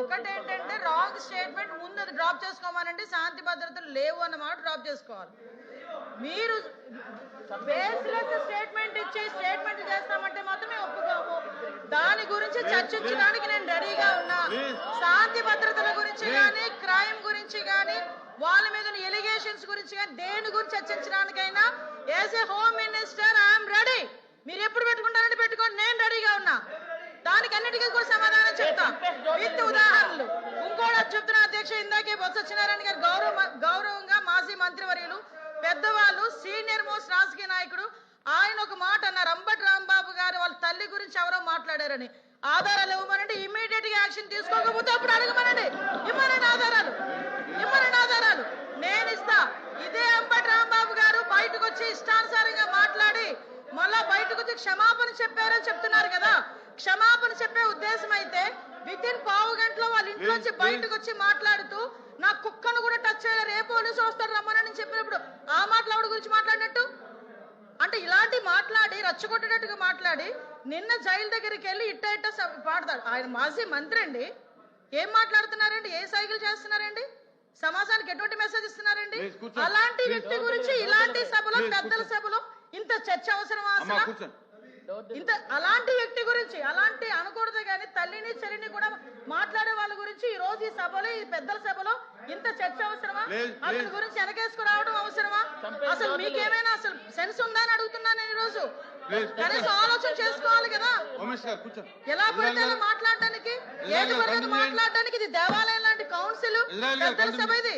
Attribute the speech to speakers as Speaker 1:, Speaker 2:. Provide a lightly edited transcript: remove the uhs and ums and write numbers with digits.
Speaker 1: ఒకటేంటంటే wrong statement ముందు అది డ్రాప్ చేసుకోమనండి, శాంతి భద్రతలు లేవు అన్నమాట డ్రాప్ చేసుకోవాలి. మీరు బేస్లెస్ స్టేట్మెంట్ ఇచ్చి స్టేట్మెంట్ చేస్తామంటే మాత్రమే ఒప్పుకోము. దాని గురించి చర్చించడానికి నేను రెడీగా ఉన్నా. శాంతి భద్రతల గురించి కానీ, క్రైమ్ గురించి కానీ, వాళ్ళ మీద ఎలిగేషన్స్ గురించి కానీ, దేని గురించి చర్చించడానికైనా as a home minister I'm ready. మీరు ఎప్పుడు పెట్టుకుంటారంటే పెట్టుకోండి, నేను రెడీగా ఉన్నా. దానికి అన్నిటికీ కూడా సమాధానం చెప్తా విత్ ఉదాహరణలు. ఇంకోటి చెప్తున్నా అధ్యక్ష, ఇందాకే బొత్స సత్యనారాయణ గారు గౌరవంగా మాజీ మంత్రివర్యులు, పెద్దవాళ్ళు, సీనియర్ మోస్ట్ రాజకీయ నాయకుడు, ఆయన ఒక మాట అన్నారు, అంబటి రాంబాబు గారు వాళ్ళ తల్లి గురించి ఎవరో మాట్లాడారని. ఆధారాలు ఇవ్వమనండి, ఇమీడియట్ గా యాక్షన్ తీసుకోకపోతే అప్పుడు అడగమనండి, ఇవ్వనండి ఆధారాలు, ఇవ్వనండి ఆధారాలు, నేను ఇస్తా. ఇదే అంబటి రాంబాబు గారు బయటకు వచ్చి ఇష్టానుసారంగా మాట్లాడి మళ్ళా బయటకు వచ్చి క్షమాపణ చెప్పారని చెప్తున్నారు కదా. క్షమాపణ చెప్పే ఉద్దేశం అయితే విత్ ఇన్ పావు గంటలో వాళ్ళ ఇంట్లోంచి బయటకు వచ్చి మాట్లాడుతూ నా కుక్కను కూడా టచ్ చేయలేరు, ఏ పోలీసు వస్తారు రమ్మని చెప్పినప్పుడు ఆ మాటలు గురించి మాట్లాడినట్టు అంటే ఇలాంటి మాట్లాడి రచ్చగొట్టేటట్టుగా మాట్లాడి నిన్న జైలు దగ్గరికి వెళ్ళి ఇట్ట పాడతాడు. ఆయన మాజీ మంత్రి అండి, ఏం మాట్లాడుతున్నారండి, ఏ సైకిల్ చేస్తున్నారండి, సమాజానికి ఎటువంటి మెసేజ్ ఇస్తున్నారండి? అలాంటి వ్యక్తి గురించి ఇలాంటి సభలో, పెద్దల సభలో ఇంత చర్చ అవసరమా అసలు? ఇంత అలాంటి వ్యక్తి గురించి అలాంటి అనకూడదు కానీ తల్లిని చెల్లిని కూడా మాట్లాడే వాళ్ళ గురించి ఈ రోజు ఈ సభలో, ఈ పెద్దల సభలో ఇంత చర్చ అవసరమా? అతని గురించి వెనకేసుకు రావడం అవసరమా? అసలు మీకేమైనా అసలు సెన్స్ ఉందా అని అడుగుతున్నాను నేను. ఈ రోజు కనీసం ఆలోచన చేసుకోవాలి కదా. ఎలా పడితే అలా మాట్లాడడానికి, ఏది పడితే మాట్లాడడానికి ఇది దేవాలయం లాంటి కౌన్సిల్, పెద్దల సభ ఇది.